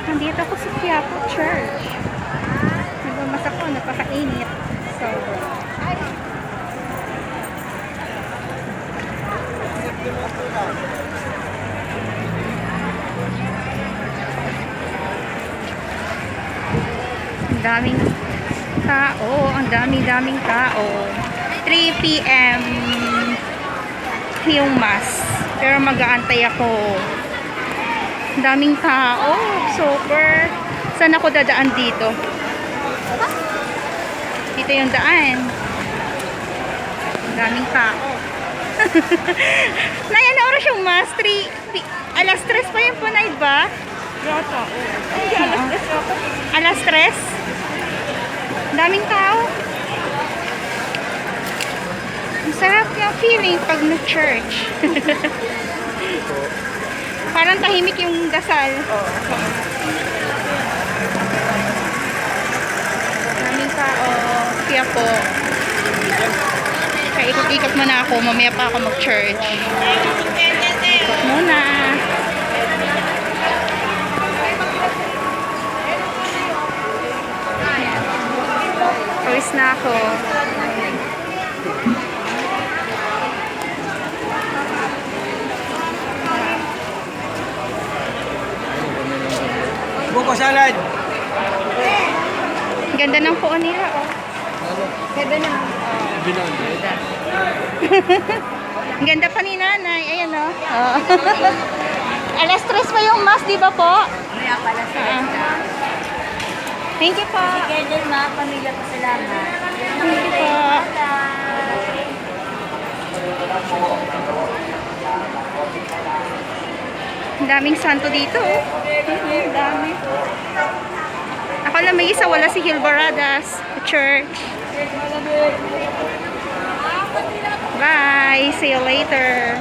Nandito ako sa Quiapo Church. Nagmamas ako, napakainit. So, ang daming tao. Ang daming tao. 3 p.m. yung mass. Pero mag-aantay ako. Ang daming tao. Super. Saan ako dadaan dito? Dito yung daan. Ang daming tao. Nay, ano oras yung mass? 3, alas 3 pa yung punay ba? Yata. Hindi, alas 3 yata. Alas 3? Ang daming tao. Ang sarap yung feeling pag nag-church. Parang tahimik yung dasal. Daming tao. Kaya po. Kaya ikot-ikot muna ako. Mamaya pa ako mag-church. Ikot muna. Pawis na ako. Buko salad. Ganda ng puon nila, oh. Pwede na. Ang ganda pa ni nanay. Ayan, oh. Oh. Alas 3 pa yung mass, di ba po? Kaya pala sa Thank you po. Sige din mga pamilya ko, salamat. Thank you po. Ang daming santo dito, oh. Ang dami. Ako lang may isa, wala si Hilbaradas Church. Bye. See you later.